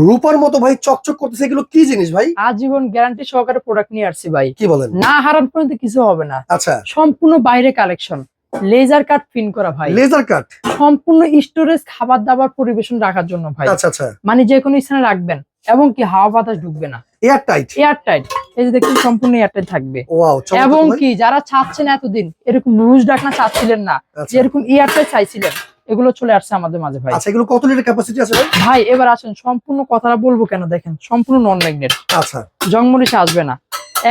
রূপার মতো ভাই চকচক করতেছে, এগুলো কি জিনিস ভাই? আজীবন গ্যারান্টি সহকারে প্রোডাক্ট নিয়ে আসছি ভাই। কি বলেন? না হারান পর্যন্ত কিছু হবে না। আচ্ছা, সম্পূর্ণ বাইরে কালেকশন, লেজার কাট প্রিন্ট করা ভাই। লেজার কাট সম্পূর্ণ স্টোরেজ, খাবার দাবার পরিবেশন রাখার জন্য ভাই। আচ্ছা আচ্ছা, মানে যে কোনো স্থানে রাখবেন এবং কি হাওয়া বাতাস ঢুকবে না। Air tight. এয়ার টাইট, এই যে দেখুন সম্পূর্ণ এয়ার টাইট থাকবে। ওয়াও, এবং কি যারা চাচ্ছেন এতদিন এরকম রুজ ডাকনা চাচ্ছিলেন না, যে এরকম এয়ার টাইট চাইছিলেন, এগুলো চলে আসছে আমাদের মাঝে ভাই। আচ্ছা, এগুলো কত লিটার ক্যাপাসিটি আছে ভাই? ভাই এবার আসেন, সম্পূর্ণ কথাটা বলবো কেন, দেখেন সম্পূর্ণ নন ম্যাগনেট। আচ্ছা, জংমরিচে আসবে না।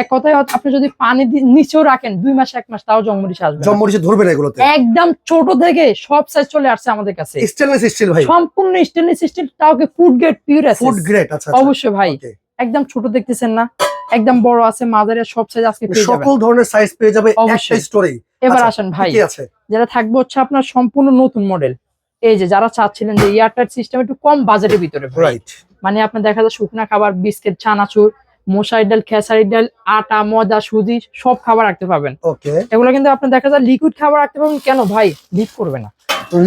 এক কথায় আপনি যদি পানি নিচেও রাখেন 2 মাস 1 মাস, তাও জংমরিচে আসবে না। জমমরিচে ধরবে না এগুলোতে? একদম ছোট থেকে সব সাইজ চলে আসছে আমাদের কাছে। স্টেনলেস স্টিল ভাই? সম্পূর্ণ স্টেনলেস স্টিল, তাও কি ফুড গ্রেড পিওর আছে। ফুড গ্রেড, আচ্ছা অবশ্যই ভাই। একদম ছোট দেখতেছেন না, একদম বড় আছে, মাঝারি, সব সাইজ আজকে পেয়ে যাবেন। সকল ধরনের সাইজ পেয়ে যাবে একটা স্টোরে। এবার আসেন ভাই, কি আছে যেটা থাকবে হচ্ছে আপনার সম্পূর্ণ নতুন মডেল। এই যে যারা চাচ্ছিলেন যে এয়ারটাইট সিস্টেম একটু কম বাজেটের ভিতরে, রাইট, মানে আপনি দেখা যায় শুকনা খাবার, বিস্কিট, চানাচুর, মশারি ডাল, খেসারি ডাল, আটা, ময়দা, সুজি সব খাবার রাখতে পাবেন। ওকে, এগুলো কিন্তু আপনি দেখা যায় লিকুইড খাবার রাখতে পারবেন। কেন ভাই? লিক করবে না।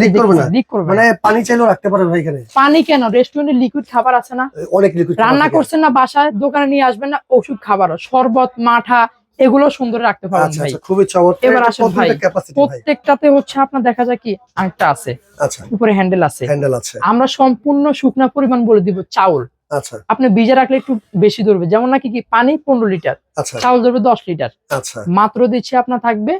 লিক করবে না? লিক করবে মানে পানি চাইলেও রাখতে পারবে ভাই এখানে? পানি কেন, রেস্টুরেন্টে লিকুইড খাবার আছে না, অনেক লিকুইড রান্না করছেন না বাসায়, দোকানে নিয়ে আসবেন না, ওষুধ খাবার, শরবত, মাঠা, এগুলো সুন্দর রাখতে পারবেন ভাই। খুবই চমৎকার। এবার আসেন ভাই, প্রত্যেকটাতে হচ্ছে আপনার দেখা যায় কি আংটা আছে, আচ্ছা, উপরে হ্যান্ডেল আছে। হ্যান্ডেল আছে। আমরা সম্পূর্ণ শুকনা পরিমাণ বলে দিব। চাউল আচ্ছা, আপনি ভিজে রাখলে একটু বেশি ধরবে, যেমন নাকি কি পানি 15 লিটার, আচ্ছা, চাউল ধরবে 10 লিটার। আচ্ছা, মাত্র দিচ্ছি আপনার থাকবে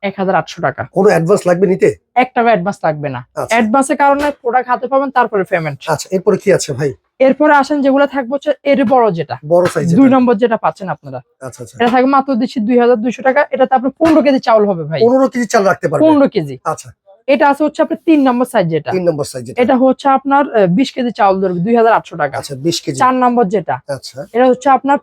1800 টাকা। কোনো অ্যাডভান্স লাগবে নিতে? 1 টাকা অ্যাডভান্স লাগবে না। আচ্ছা। অ্যাডভান্সের কারণে প্রোডাক্ট হাতে পাবেন, তারপরে পেমেন্ট। আচ্ছা, এরপরে কি আছে ভাই? এরপরে আসেন যেগুলো থাকবে হচ্ছে এর বড়, যেটা বড় সাইজ, 2 নম্বর যেটা পাচ্ছেন আপনারা। আচ্ছা আচ্ছা, এটা থাকবে মাত্র দিচ্ছি 2200 টাকা। এটাতে আপনার 15 কেজি চাউল হবে ভাই। 15 কেজি চাল রাখতে পারবে? 15 কেজি। আচ্ছা, এটা আছে হচ্ছে আপনার 3 নম্বর সাইজ, যেটা 3 নম্বর সাইজ, এটা হচ্ছে আপনার 20 কেজি চাউল ধরবে 2800 টাকা। আচ্ছা, 20 কেজি। 4 নম্বর যেটা, আচ্ছা, এটা হচ্ছে আপনার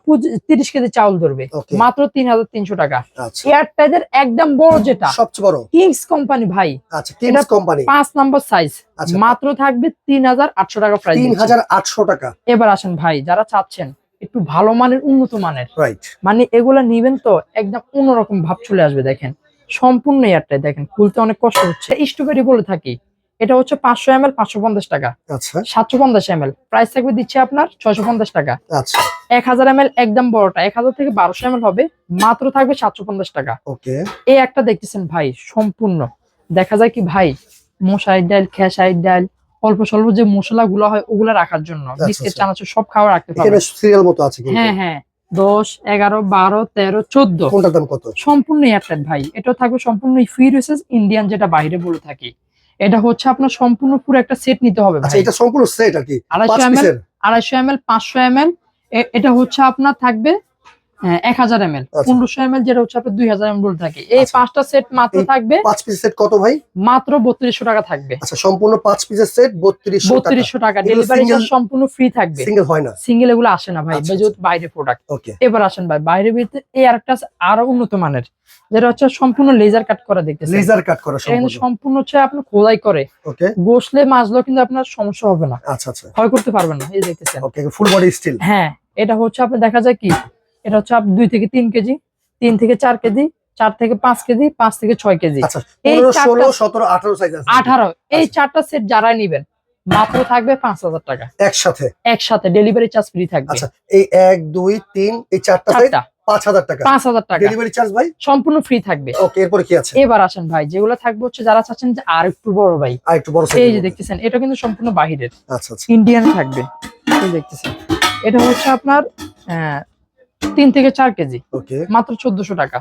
30 কেজি চাউল ধরবে মাত্র 3300 টাকা। আচ্ছা, এয়ারটাইটের একদম বড় যেটা, সবচেয়ে বড়, কিংস কোম্পানি ভাই। আচ্ছা, কিংস কোম্পানি 5 নম্বর সাইজ, আচ্ছা, মাত্র থাকবে 3800 টাকা প্রাইস। 3800 টাকা। এবার আসেন ভাই, যারা চাচ্ছেন একটু ভালো মানের, উন্নত মানের, রাইট, মানে এগুলা নিবেন তো একদম অন্যরকম ভাব চলে আসবে। দেখেন সম্পূর্ণ এয়ারটাইট, দেখেন খুলতে অনেক কষ্ট হচ্ছে। স্ট্রবেরি বলে থাকি, এটা হচ্ছে 500 ml 550 টাকা। আচ্ছা, 750 ml প্রাইস থাকবে দিচ্ছে আপনার 650 টাকা। আচ্ছা, 1000 ml একদম বড়টা 1000 থেকে 1200 ml হবে, মাত্র থাকবে 750 টাকা। ওকে, এই একটা দেখতেছেন ভাই, সম্পূর্ণ দেখা যায় কি ভাই, মশারি ডাল, খেসারি ডাল, অল্প স্বল্প যে মশলা গুলো হয় ওগুলা রাখার জন্য, বিস্কিট, চানাচুর সব খাবার রাখতে পারবেন। এখানে সিরিয়াল মতো আছে কিন্তু। হ্যাঁ হ্যাঁ, 10, 11, 12, 13, 14। কোনটার দাম কত? সম্পূর্ণ এয়ারটাইট ভাই। এটাও থাকবে সম্পূর্ণ ফ্রি রিসার্চ ইন্ডিয়ান, যেটা বাইরে বলে থাকি। এটা হচ্ছে আপনার সম্পূর্ণ পুরো একটা সেট নিতে হবে আচ্ছা, ভাই। এটা সম্পূর্ণ সেট আর কি? 250 ml, 250 ml, 500 ml। এটা হচ্ছে আপনার থাকবে 1000 ml, 1500 ml, যেটা হচ্ছে আপনার 2000 ml বলে থাকে। এই 5টা সেট মাত্র থাকবে 5 পিসের সেট কত ভাই? মাত্র 3200 টাকা থাকবে। আচ্ছা, সম্পূর্ণ 5 পিসের সেট 3200 টাকা। ডেলিভারি চার্জ সম্পূর্ণ ফ্রি থাকবে। সিঙ্গেল হয় না? সিঙ্গেল এগুলো আসে না ভাই, যেহেতু বাইরে প্রোডাক্ট। ওকে, এবার আসেন ভাই, বাইরের ভিতরে এই আরেকটা আরো উন্নত মানের, যেটা হচ্ছে সম্পূর্ণ লেজার কাট করা দেখতেছেন। লেজার কাট করা সম্পূর্ণ হচ্ছে আপনি খোদাই করে। ওকে, গোসলে মাজলেও কিন্তু আপনার সমস্যা হবে না। আচ্ছা আচ্ছা, ক্ষয় করতে পারবেন না। এই দেখতেছেন, ওকে, ফুল বডি স্টিল। হ্যাঁ, এটা হচ্ছে আপনি দেখা যায় কি, এটা হচ্ছে 2 থেকে 3 কেজি, 3 থেকে 4 কেজি, 4 থেকে 5 কেজি, 5 থেকে 6 কেজি। আচ্ছা, 15, 16, 17, 18 সাইজ আছে। 18, এই 4টা সেট যারা নিবেন মাত্র থাকবে 5000 টাকা একসাথে। ডেলিভারি চার্জ ফ্রি থাকবে। আচ্ছা, এই 1, 2, 3 এই 4টা সেট 5000 টাকা। 5000 টাকা ডেলিভারি চার্জ ভাই সম্পূর্ণ ফ্রি থাকবে। ওকে, এরপর কি আছে? এবার আসেন ভাই, যেগুলো থাকবে হচ্ছে যারা চাচ্ছেন যে আর একটু বড় ভাই, আর একটু বড় সাইজ। এই যে দেখতেছেন, এটা কিন্তু সম্পূর্ণ বাহিরের, আচ্ছা আচ্ছা, ইন্ডিয়ান থাকবে। এই দেখতেছেন, এটা হচ্ছে আপনার 3 থেকে 4 কেজি, ওকে, মাত্র 1400 টাকা।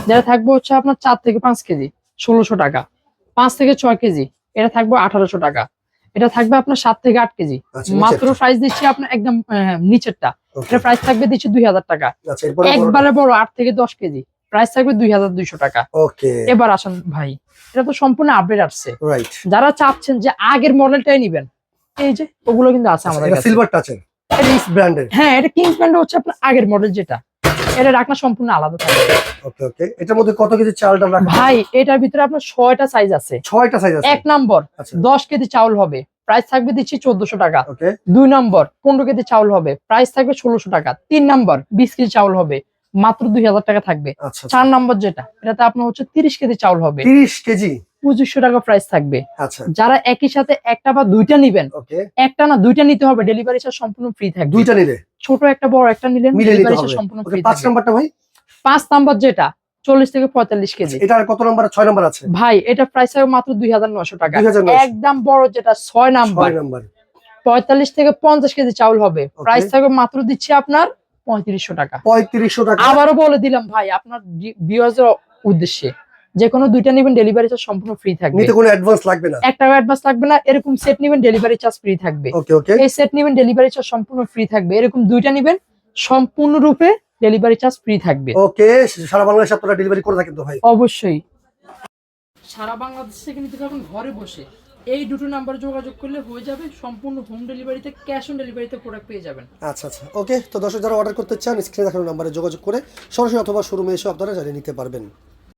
যেটা থাকবে হচ্ছে আপনার 4 থেকে 5 কেজি, 1600 টাকা। 5 থেকে 6 কেজি, এটা থাকবে 1800 টাকা। এটা থাকবে আপনার 7 থেকে 8 কেজি, মাত্র প্রাইস দিচ্ছি আপনার একদম নিচেরটা, এটা প্রাইস থাকবে দিচ্ছি 2000 টাকা। আচ্ছা, এরপর একবারে বড় 8 থেকে 10 কেজি, প্রাইস থাকবে 2200 টাকা। ওকে, এবার আসেন ভাই, এটা তো সম্পূর্ণ আপডেট আসছে। রাইট, যারা চাচ্ছেন যে আগের মডেলটাই নিবেন, এই যে ওগুলো কিন্তু আছে আমাদের কাছে। সিলভার টাচের কিংস ব্র্যান্ডের। হ্যাঁ, এটা কিংস ব্র্যান্ড হচ্ছে আপনার আগের মডেল, যেটা এটা রাখনা সম্পূর্ণ আলাদা থাকবে। ওকে ওকে, এটার মধ্যে কত কেজি চালটা রাখা ভাই? এটার ভিতরে আপনার 6টা সাইজ আছে। 6টা সাইজ আছে। 1 নম্বর 10 কেজি চাউল হবে, প্রাইস থাকবে দিচ্ছি 1400 টাকা। ওকে, 2 নম্বর 15 কেজি চাউল হবে, প্রাইস থাকবে 1600 টাকা। 3 নম্বর 20 কেজি চাউল হবে, মাত্র 2000 টাকা থাকবে। আচ্ছা, 4 নম্বর যেটা, এটাতে আপনার হচ্ছে 30 কেজি চাউল হবে। 30 কেজি, 2500 টাকা প্রাইস থাকবে। আচ্ছা যারা একই সাথে একটা বা দুইটা নিবেন, ওকে একটা না দুইটা নিতে হবে, ডেলিভারি চার্জ সম্পূর্ণ ফ্রি থাকবে। দুইটা নিলে ছোট একটা বড় একটা নিলেন, মিলে নিতে ডেলিভারি চার্জ হবে। সম্পূর্ণ ওকে ফ্রি 5 থাকবে। নাম্বারটা ভাই 5 নাম্বার যেটা 40 থেকে 45 কেজি, এটা আর কত নাম্বার 6 নাম্বার আছে ভাই এটা প্রাইস হবে মাত্র 2900 টাকা। 2900 একদম বড় যেটা 6 নাম্বার 6 নাম্বার 45 থেকে 50 কেজি চাউল হবে, প্রাইস থাকবে মাত্র দিচ্ছি আপনার 3500 টাকা। 3500 টাকা। আবারও বলে দিলাম ভাই আপনার ভিউয়ার্সদের উদ্দেশ্যে, যে কোনো দুইটা নেবেন ডেলিভারি চার্জ সম্পূর্ণ ফ্রি থাকবে, নিতে কোনো অ্যাডভান্স লাগবে না, 1 টাকা অ্যাডভান্স লাগবে না। এরকম সেট নেবেন ডেলিভারি চার্জ ফ্রি থাকবে। ওকে ওকে এই সেট নেবেন ডেলিভারি চার্জ সম্পূর্ণ ফ্রি থাকবে, এরকম দুইটা নেবেন সম্পূর্ণরূপে ডেলিভারি চার্জ ফ্রি থাকবে। ওকে সারা বাংলাদেশে আপনারা ডেলিভারি করে থাকেন তো ভাই? অবশ্যই সারা বাংলাদেশ থেকে নিতে পারবেন ঘরে বসে। এই দুটো নাম্বার যোগাযোগ করলে হয়ে যাবে, সম্পূর্ণ হোম ডেলিভারিতে, ক্যাশ অন ডেলিভারিতে প্রোডাক্ট পেয়ে যাবেন। আচ্ছা আচ্ছা ওকে। তো দর্শক যারা অর্ডার করতে চান স্ক্রিনে দেখানো নাম্বারে যোগাযোগ করে সরাসরি অথবা শোরুমে এসে আপনারা জানিয়ে নিতে পারবেন।